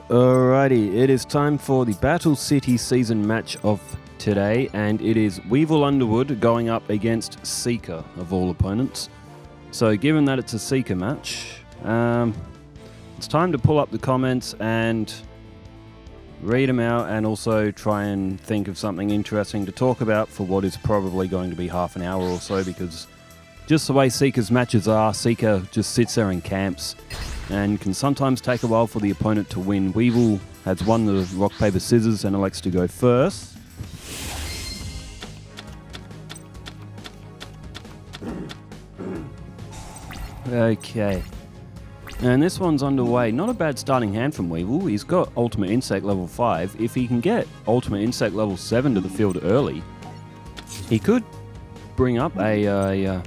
Alrighty, it is time for the Battle City season match of today, and it is Weevil Underwood going up against Seeker of all opponents. So given that it's a Seeker match, it's time to pull up the comments and read them out, and also try and think of something interesting to talk about for what is probably going to be half an hour or so, because just the way Seeker's matches are, Seeker just sits there and camps and can sometimes take a while for the opponent to win. Weevil has won the rock, paper, scissors and elects to go first. Okay. And this one's underway. Not a bad starting hand from Weevil. He's got Ultimate Insect level 5. If he can get Ultimate Insect level 7 to the field early, he could bring up a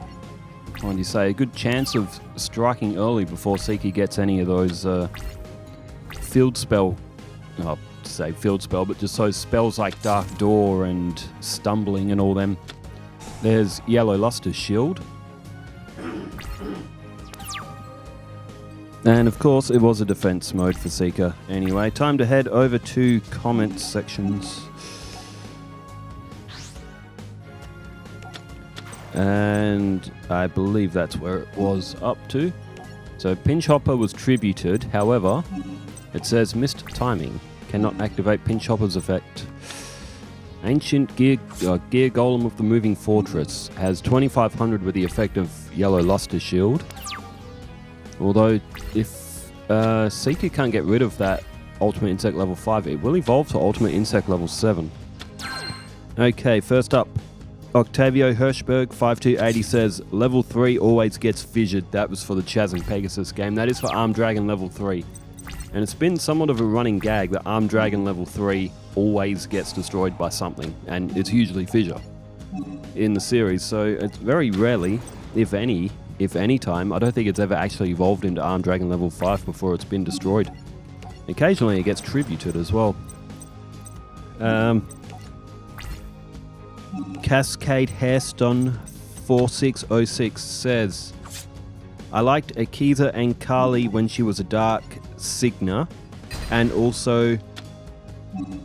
good chance of striking early before Seeker gets any of those field spell, but just those spells like Dark Door and Stumbling and all them. There's Yellow Luster's Shield. And of course, it was a defense mode for Seeker. Anyway, time to head over to comments sections. And I believe that's where it was up to. So Pinch Hopper was tributed, however, it says missed timing. Cannot activate Pinch Hopper's effect. Ancient Gear Golem of the Moving Fortress has 2500 with the effect of Yellow Luster Shield. Although, if Seeker can't get rid of that Ultimate Insect level 5, it will evolve to Ultimate Insect level 7. Okay, first up, Octavio Hirschberg 5280 says, level 3 always gets fissured. That was for the Chaz and Pegasus game. That is for Armed Dragon level 3. And it's been somewhat of a running gag that Armed Dragon level 3 always gets destroyed by something, and it's usually fissure in the series. So it's very rarely, if any time, I don't think it's ever actually evolved into Armed Dragon level 5 before it's been destroyed. Occasionally it gets tributed as well. Cascade Hairstone 4606 says, I liked Akiza and Kali when she was a Dark Signa, and also,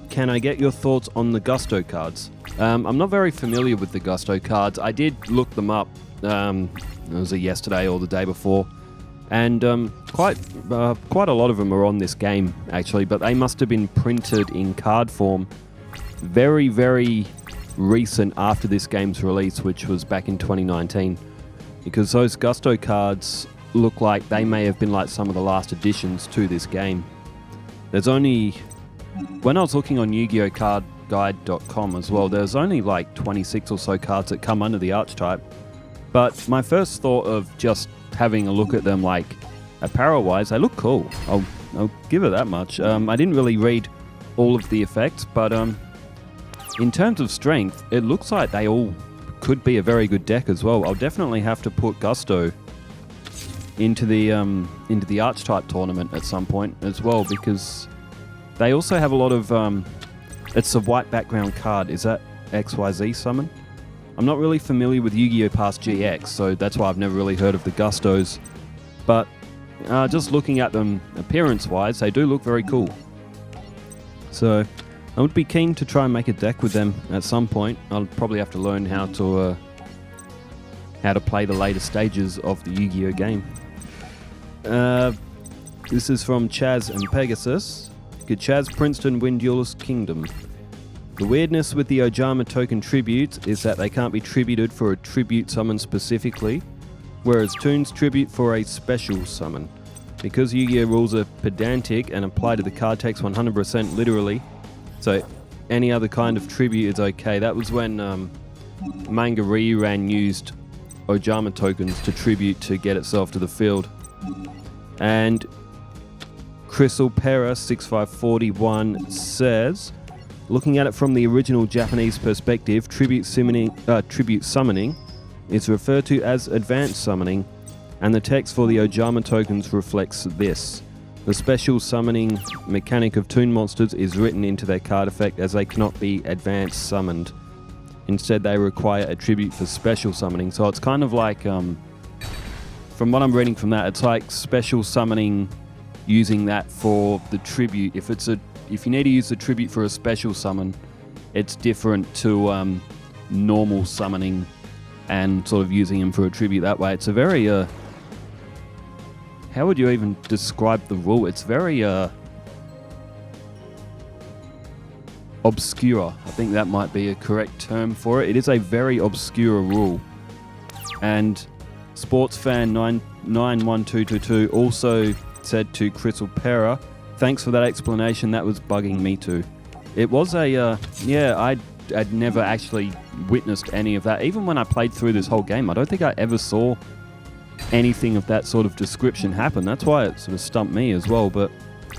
can I get your thoughts on the Gusto cards? I'm not very familiar with the Gusto cards. I did look them up. It was yesterday or the day before, and quite a lot of them are on this game actually, but they must have been printed in card form very, very recent after this game's release, which was back in 2019, because those Gusto cards look like they may have been like some of the last additions to this game. There's only, when I was looking on Yu-Gi-Oh cardguide.com as well, there's only like 26 or so cards that come under the archetype. But my first thought of just having a look at them, like apparel-wise, they look cool. I'll give it that much. I didn't really read all of the effects, but in terms of strength, it looks like they all could be a very good deck as well. I'll definitely have to put Gusto into the archetype tournament at some point as well, because they also have a lot of. It's a white background card. Is that XYZ summon? I'm not really familiar with Yu-Gi-Oh! Past GX, so that's why I've never really heard of the Gustos. But just looking at them appearance-wise, they do look very cool. So I would be keen to try and make a deck with them at some point. I'll probably have to learn how to play the later stages of the Yu-Gi-Oh! Game. This is from Chaz and Pegasus. Could Chaz Princeton win Duelist Kingdom? The weirdness with the Ojama token tributes is that they can't be tributed for a tribute summon specifically, whereas Toons tribute for a special summon. Because Yu-Gi-Oh! Rules are pedantic and apply to the card text 100% literally, so any other kind of tribute is okay. That was when Manga Ryu-Ran used Ojama tokens to tribute to get itself to the field. And Crystal Pera 6541 says, looking at it from the original Japanese perspective, tribute summoning is referred to as advanced summoning, and the text for the Ojama tokens reflects this. The special summoning mechanic of Toon monsters is written into their card effect as they cannot be advanced summoned. Instead, they require a tribute for special summoning. So it's kind of like, from what I'm reading from that, it's like special summoning using that for the tribute. If you need to use the tribute for a special summon, it's different to normal summoning and sort of using him for a tribute that way. It's a very how would you even describe the rule? It's very obscure. I think that might be a correct term for it. It is a very obscure rule. And Sportsfan 91222 also said to Crystal Pera, thanks for that explanation, that was bugging me too. It was I'd never actually witnessed any of that. Even when I played through this whole game, I don't think I ever saw anything of that sort of description happen. That's why it sort of stumped me as well. But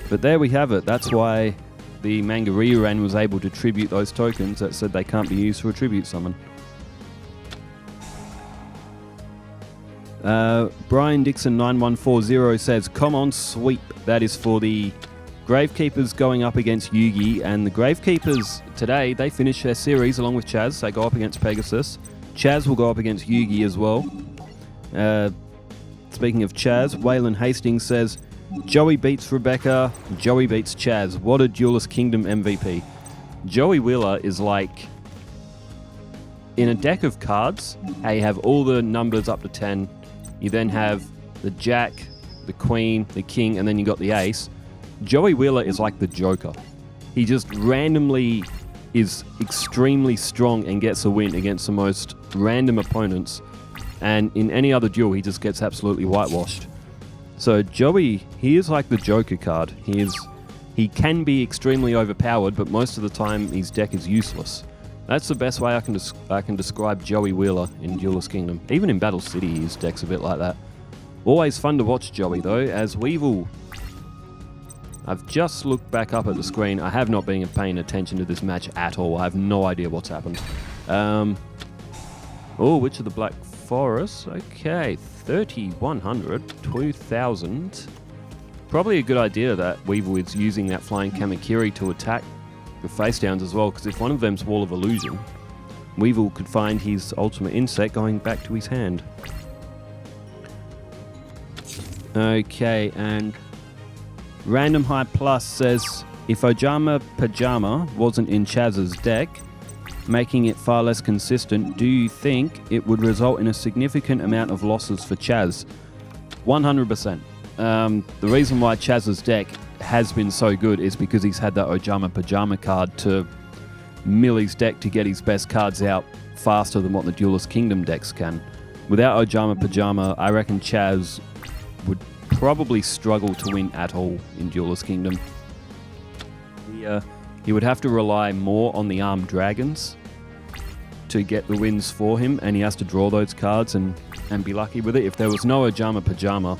there we have it. That's why the manga Ryuran was able to tribute those tokens that said they can't be used for a tribute summon. Brian Dixon 9140 says, come on sweep. That is for the Gravekeepers going up against Yugi, and the Gravekeepers today, they finish their series along with Chaz. They go up against Pegasus. Chaz will go up against Yugi as well. Speaking of Chaz, Waylon Hastings says, Joey beats Rebecca, Joey beats Chaz. What a Duelist Kingdom MVP. Joey Wheeler is like, in a deck of cards, you have all the numbers up to 10. You then have the Jack, the Queen, the King, and then you got the Ace. Joey Wheeler is like the Joker. He just randomly is extremely strong and gets a win against the most random opponents. And in any other duel, he just gets absolutely whitewashed. So Joey, he is like the Joker card. He can be extremely overpowered, but most of the time his deck is useless. That's the best way I can describe Joey Wheeler in Duelist Kingdom. Even in Battle City, his deck's a bit like that. Always fun to watch Joey though, as Weevil. I've just looked back up at the screen. I have not been paying attention to this match at all. I have no idea what's happened. Witch of the Black Forest. Okay, 3,100, 2,000. Probably a good idea that Weevil is using that flying Kamakiri to attack the face downs as well, because if one of them's Wall of Illusion, Weevil could find his ultimate insect going back to his hand. Okay, and Random High Plus says, if Ojama Pajama wasn't in Chaz's deck, making it far less consistent, do you think it would result in a significant amount of losses for Chaz? 100%. The reason why Chaz's deck has been so good is because he's had that Ojama Pajama card to mill his deck to get his best cards out faster than what the Duelist Kingdom decks can. Without Ojama Pajama, I reckon Chaz would probably struggle to win at all in Duelist Kingdom. He would have to rely more on the armed dragons to get the wins for him, and he has to draw those cards and be lucky with it. If there was no Ojama Pajama,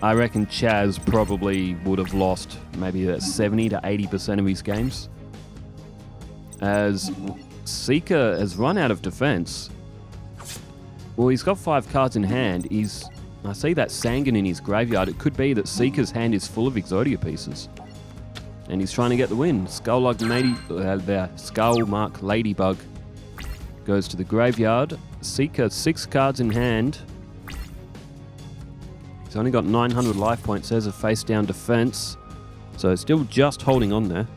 I reckon Chaz probably would have lost maybe 70 to 80% of his games. As Seeker has run out of defense. Well, he's got 5 cards in hand. I see that Sangan in his graveyard. It could be that Seeker's hand is full of Exodia pieces. And he's trying to get the win. Skull Mark Ladybug goes to the graveyard. Seeker, 6 cards in hand. He's only got 900 life points. There's a face down defense. So still just holding on there.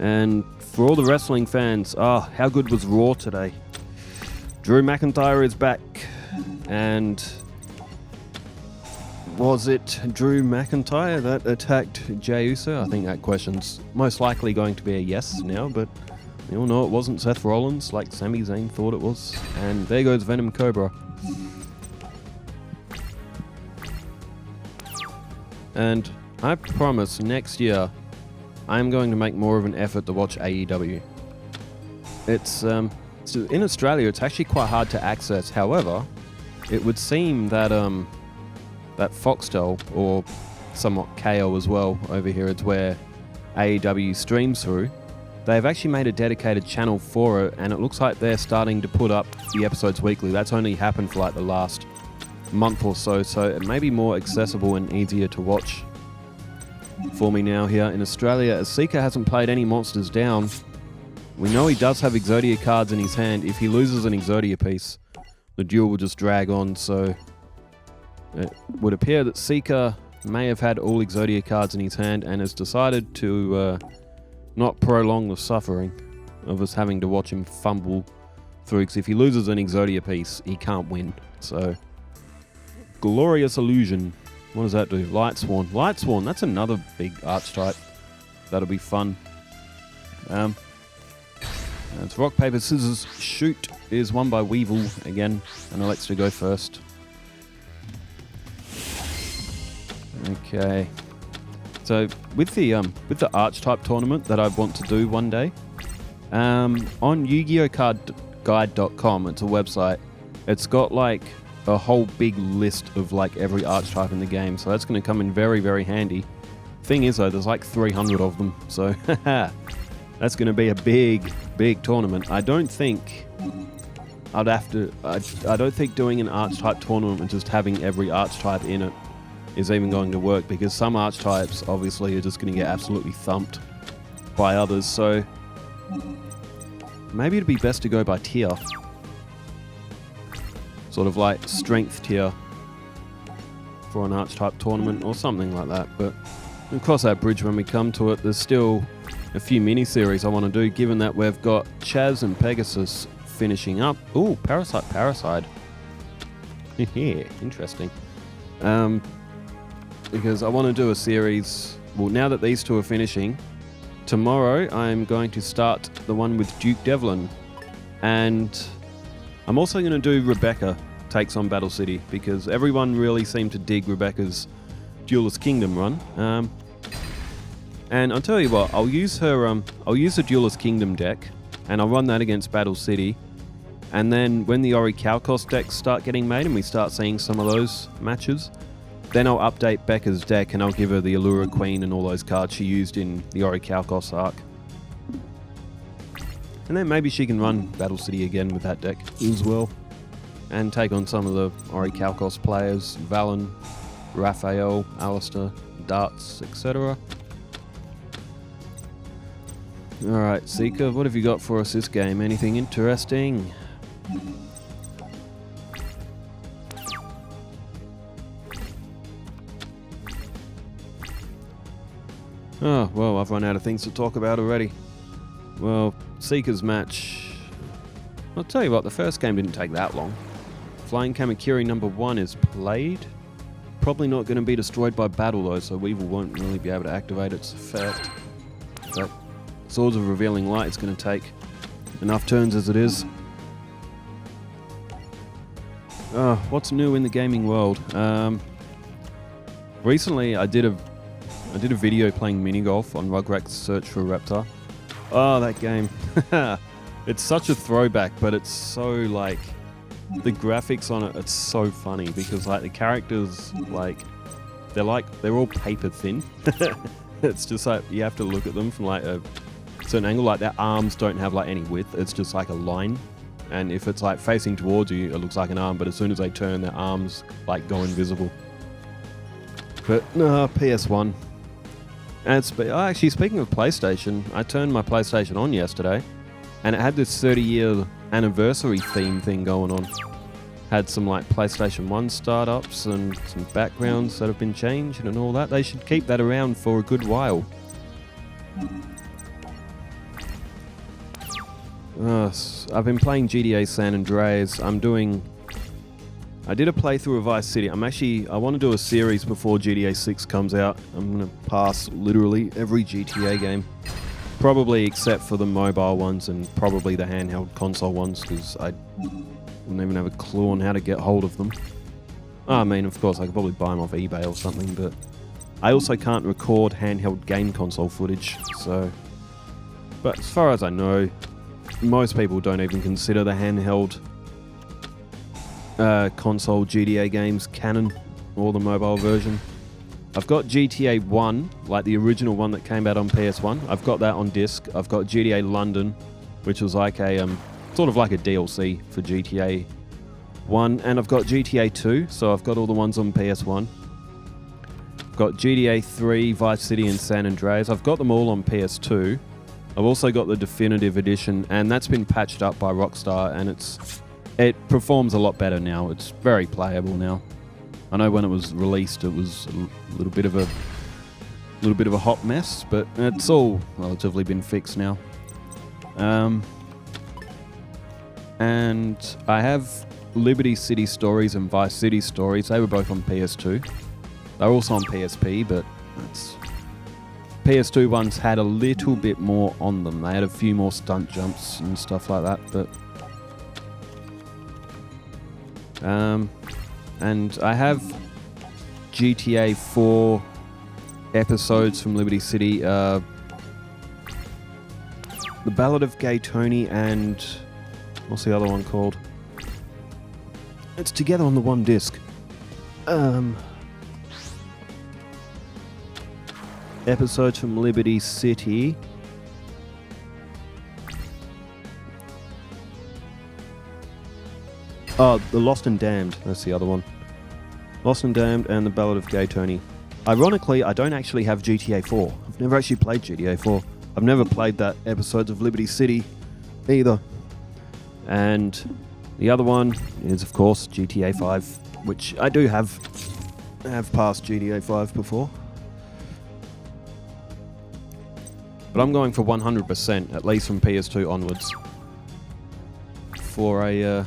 And for all the wrestling fans, how good was Raw today? Drew McIntyre is back. And was it Drew McIntyre that attacked Jey Uso? I think that question's most likely going to be a yes now, but we all know it wasn't Seth Rollins like Sami Zayn thought it was. And there goes Venom Cobra. And I promise next year I'm going to make more of an effort to watch AEW. It's in Australia it's actually quite hard to access. However, it would seem that that Foxtel, or somewhat KO as well over here, it's where AEW streams through. They've actually made a dedicated channel for it, and it looks like they're starting to put up the episodes weekly. That's only happened for like the last month or so it may be more accessible and easier to watch for me now here in Australia. As Seeker hasn't played any monsters down, we know he does have Exodia cards in his hand. If he loses an Exodia piece, the duel will just drag on, so it would appear that Seeker may have had all Exodia cards in his hand and has decided to not prolong the suffering of us having to watch him fumble through, because if he loses an Exodia piece, he can't win. So, Glorious Illusion. What does that do? Lightsworn. Lightsworn, that's another big archetype. That'll be fun. It's rock, paper, scissors, shoot is won by Weevil again, and elects to go first. Okay. So with the archetype tournament that I want to do one day, on YugiohCardGuide.com, it's a website. It's got like a whole big list of like every archetype in the game, so that's going to come in very, very handy. Thing is though, there's like 300 of them, so that's going to be a big tournament. I don't think I'd have to. I don't think doing an archetype tournament and just having every archetype in it is even going to work, because some archetypes obviously are just going to get absolutely thumped by others. So maybe it'd be best to go by tier, sort of like strength tier for an archetype tournament or something like that. But we'll cross that bridge when we come to it. There's still a few mini-series I want to do, given that we've got Chaz and Pegasus finishing up. Ooh, Parasite. Yeah, interesting. Because I want to do a series, well, now that these two are finishing, tomorrow I'm going to start the one with Duke Devlin. And I'm also going to do Rebecca takes on Battle City, because everyone really seemed to dig Rebecca's Duelist Kingdom run. And I'll tell you what, I'll use the Duelist Kingdom deck, and I'll run that against Battle City. And then when the Ori Kalkos decks start getting made and we start seeing some of those matches, then I'll update Becca's deck and I'll give her the Allura Queen and all those cards she used in the Ori Kalkos arc. And then maybe she can run Battle City again with that deck as well, and take on some of the Ori Kalkos players, Valen, Raphael, Alistair, Darts, etc. Alright, Seeker, what have you got for us this game? Anything interesting? Oh, well, I've run out of things to talk about already. Well, Seeker's match... I'll tell you what, the first game didn't take that long. Flying Kamakiri number 1 is played. Probably not going to be destroyed by battle though, so Weevil won't really be able to activate its effect. But Swords of Revealing Light is going to take enough turns as it is. What's new in the gaming world? Recently I did a video playing mini golf on Rugrats Search for a Reptar. Oh, that game. It's such a throwback, but it's so like, the graphics on it, it's so funny because like the characters, they're all paper thin. It's just like, you have to look at them from like a certain angle, like their arms don't have like any width, it's just like a line. And if it's like facing towards you, it looks like an arm, but as soon as they turn, their arms like go invisible. But no, PS1. And actually, speaking of PlayStation, I turned my PlayStation on yesterday, and it had this 30-year anniversary theme thing going on. Had some like PlayStation 1 startups and some backgrounds that have been changed and all that. They should keep that around for a good while. I've been playing GTA San Andreas. I did a playthrough of Vice City. I want to do a series before GTA 6 comes out. I'm going to pass literally every GTA game. Probably except for the mobile ones and probably the handheld console ones, because I wouldn't even have a clue on how to get hold of them. I mean, of course, I could probably buy them off eBay or something, but I also can't record handheld game console footage, so... But as far as I know, most people don't even consider the handheld console GTA games canon, or the mobile version. I've got GTA 1, like the original one that came out on PS1. I've got that on disc. I've got GTA London, which was like a sort of like a DLC for GTA 1, and I've got GTA 2, so I've got all the ones on PS1. I've got GTA 3, Vice City, and San Andreas. I've got them all on PS2. I've also got the Definitive Edition, and that's been patched up by Rockstar, and it performs a lot better now. It's very playable now. I know when it was released, it was a little bit of a hot mess, but it's all relatively been fixed now. And I have Liberty City Stories and Vice City Stories. They were both on PS2. They're also on PSP, but PS2 ones had a little bit more on them. They had a few more stunt jumps and stuff like that, but and I have GTA 4 episodes from Liberty City, The Ballad of Gay Tony, and what's the other one called? It's together on the one disc. Episodes from Liberty City. Oh, The Lost and Damned. That's the other one. Lost and Damned and The Ballad of Gay Tony. Ironically, I don't actually have GTA 4. I've never actually played GTA 4. I've never played that episodes of Liberty City either. And the other one is, of course, GTA 5, which I do have passed GTA 5 before. But I'm going for 100%, at least from PS2 onwards. For a,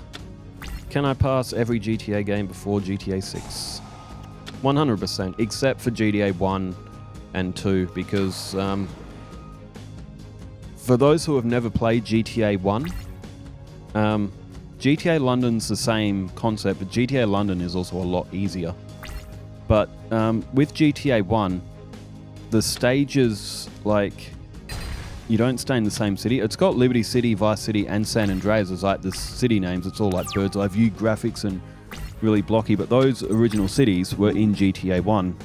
can I pass every GTA game before GTA 6? 100%, except for GTA 1 and 2, because for those who have never played GTA 1, GTA London's the same concept, but GTA London is also a lot easier. But with GTA 1, the stages, like, you don't stay in the same city. It's got Liberty City, Vice City, and San Andreas as like the city names. It's all like bird's eye view graphics and really blocky, but those original cities were in GTA 1.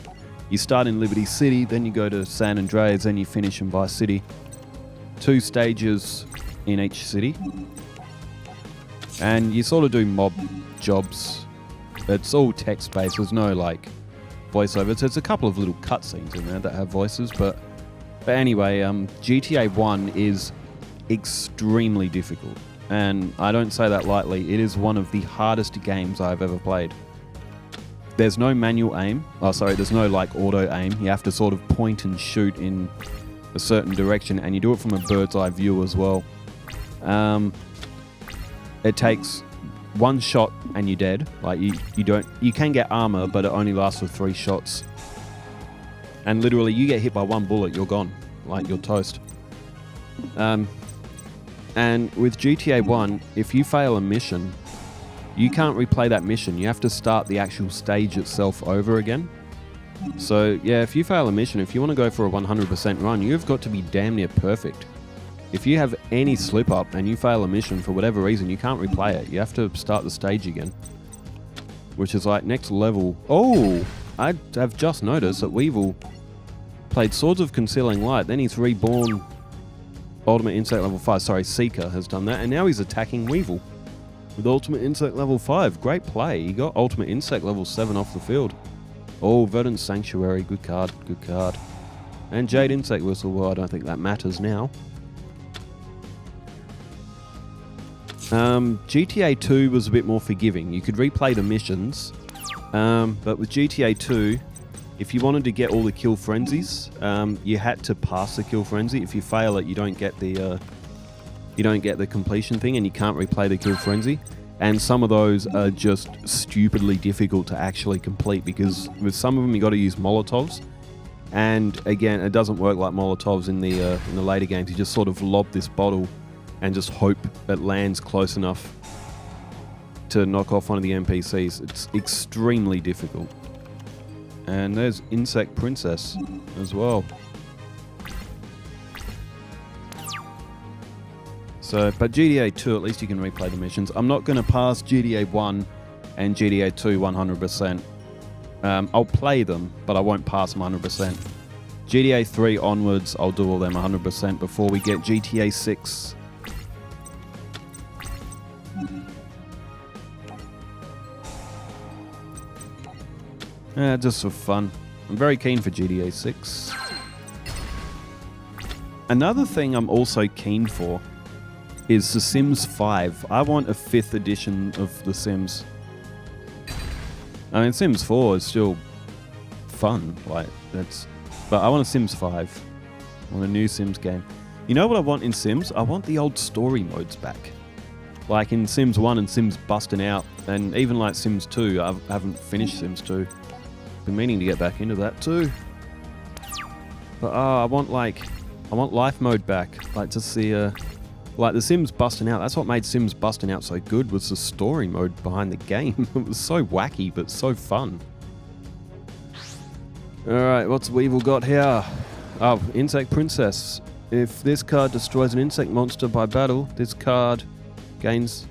You start in Liberty City, then you go to San Andreas, then you finish in Vice City. 2 stages in each city. And you sort of do mob jobs. It's all text-based, there's no like voiceovers. There's a couple of little cutscenes in there that have voices, but anyway, GTA 1 is extremely difficult. And I don't say that lightly. It is one of the hardest games I've ever played. There's no manual aim. There's no like auto aim. You have to sort of point and shoot in a certain direction, and you do it from a bird's eye view as well. It takes 1 shot and you're dead. Like you can get armor, but it only lasts for 3 shots. And literally, you get hit by 1 bullet, you're gone. Like, you're toast. And with GTA 1, if you fail a mission, you can't replay that mission. You have to start the actual stage itself over again. So, yeah, if you fail a mission, if you want to go for a 100% run, you've got to be damn near perfect. If you have any slip-up and you fail a mission for whatever reason, you can't replay it. You have to start the stage again. Which is like next level. Oh! I have just noticed that Weevil played Swords of Concealing Light, then he's reborn Ultimate Insect level 5. Sorry, Seeker has done that, and now he's attacking Weevil with Ultimate Insect level 5. Great play. He got Ultimate Insect level 7 off the field. Oh, Verdant Sanctuary. Good card, good card. And Jade Insect Whistle. Well, I don't think that matters now. GTA 2 was a bit more forgiving. You could replay the missions, but with GTA 2, if you wanted to get all the kill frenzies, you had to pass the kill frenzy. If you fail it, you don't get the completion thing, and you can't replay the kill frenzy. And some of those are just stupidly difficult to actually complete, because with some of them you got to use Molotovs, and again, it doesn't work like Molotovs in the later games. You just sort of lob this bottle and just hope it lands close enough to knock off one of the NPCs. It's extremely difficult. And there's Insect Princess as well. So, but GTA 2, at least you can replay the missions. I'm not going to pass GTA 1 and GTA 2 100%. I'll play them, but I won't pass them 100%. GTA 3 onwards, I'll do all them 100% before we get GTA 6. Just for fun. I'm very keen for GTA 6. Another thing I'm also keen for is The Sims 5. I want a 5th edition of The Sims. I mean, Sims 4 is still fun. Like, that's... But I want a Sims 5. I want a new Sims game. You know what I want in Sims? I want the old story modes back. Like in Sims 1 and Sims Busting Out, and even like Sims 2. I haven't finished Sims 2. Been meaning to get back into that too. But I want life mode back. Like to see like the Sims Busting Out. That's what made Sims Busting Out so good, was the story mode behind the game. It was so wacky but so fun. Alright, what's Weevil got here? Oh, Insect Princess. If this card destroys an insect monster by battle, this card gains...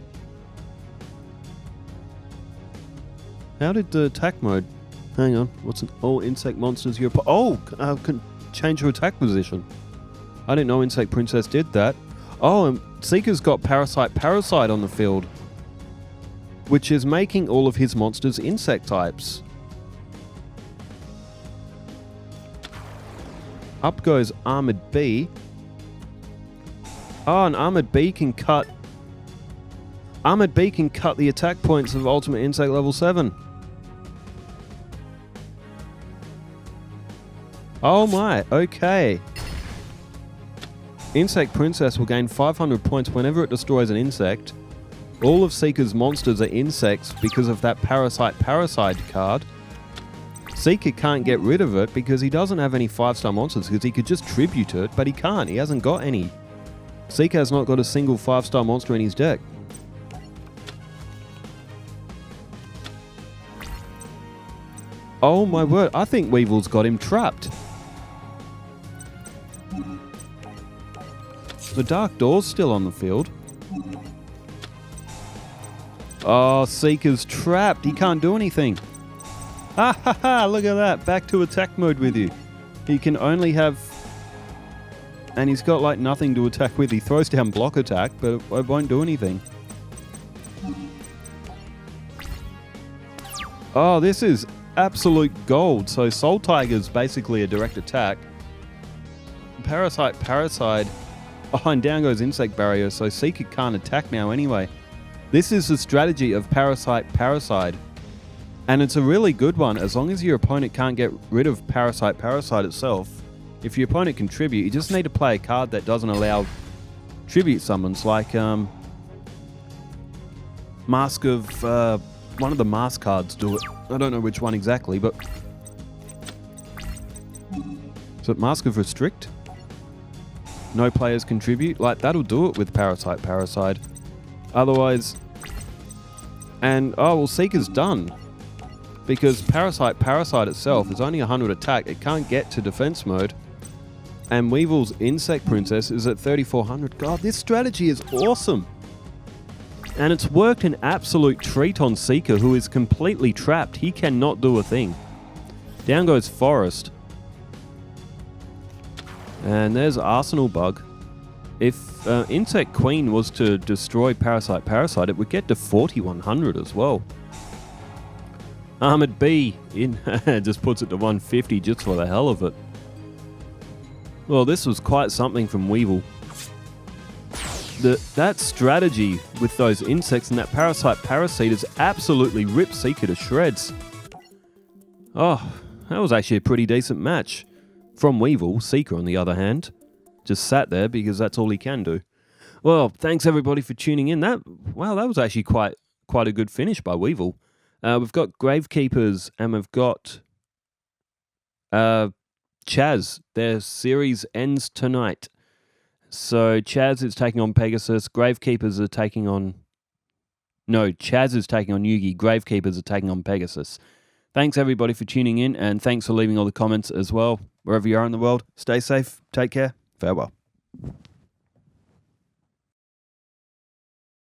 How did the attack mode... Hang on, what's an all insect monsters you're... can change your attack position. I didn't know Insect Princess did that. Oh, and Seeker's got Parasite on the field, which is making all of his monsters insect types. Up goes Armored Bee. Oh, and Armored Bee can cut the attack points of Ultimate Insect level 7. Oh my, okay. Insect Princess will gain 500 points whenever it destroys an insect. All of Seeker's monsters are insects because of that Parasite card. Seeker can't get rid of it because he doesn't have any 5-star monsters, because he could just tribute it, but he can't. He hasn't got any. Seeker has not got a single 5-star monster in his deck. Oh my word, I think Weevil's got him trapped. The Dark Door's still on the field. Oh, Seeker's trapped. He can't do anything. Ha ha ha, look at that. Back to attack mode with you. He can only have... And he's got like nothing to attack with. He throws down block attack, but it won't do anything. Oh, this is absolute gold. So Soul Tiger's basically a direct attack. Parasite. Oh, and down goes Insect Barrier, so Seeker can't attack now anyway. This is the strategy of Parasite. And it's a really good one, as long as your opponent can't get rid of Parasite itself. If your opponent can tribute, you just need to play a card that doesn't allow tribute summons, like Mask of... one of the mask cards do it. I don't know which one exactly, but... Is it Mask of Restrict? No players contribute? Like, that'll do it with Parasite. Otherwise... And, oh, well, Seeker's done. Because Parasite itself is only 100 attack. It can't get to defense mode. And Weevil's Insect Princess is at 3400. God, this strategy is awesome. And it's worked an absolute treat on Seeker, who is completely trapped. He cannot do a thing. Down goes Forest. And there's Arsenal Bug. If Insect Queen was to destroy Parasite, it would get to 4100 as well. Armored Bee in just puts it to 150 just for the hell of it. Well, this was quite something from Weevil. That strategy with those insects and that Parasite has absolutely ripped Seeker to shreds. Oh, that was actually a pretty decent match. From Weevil, Seeker on the other hand, just sat there because that's all he can do. Well, thanks everybody for tuning in. That was actually quite a good finish by Weevil. We've got Gravekeepers and we've got Chaz. Their series ends tonight. So Chaz is taking on Pegasus. Gravekeepers are taking on... No, Chaz is taking on Yugi. Gravekeepers are taking on Pegasus. Thanks everybody for tuning in, and thanks for leaving all the comments as well. Wherever you are in the world, stay safe, take care, farewell.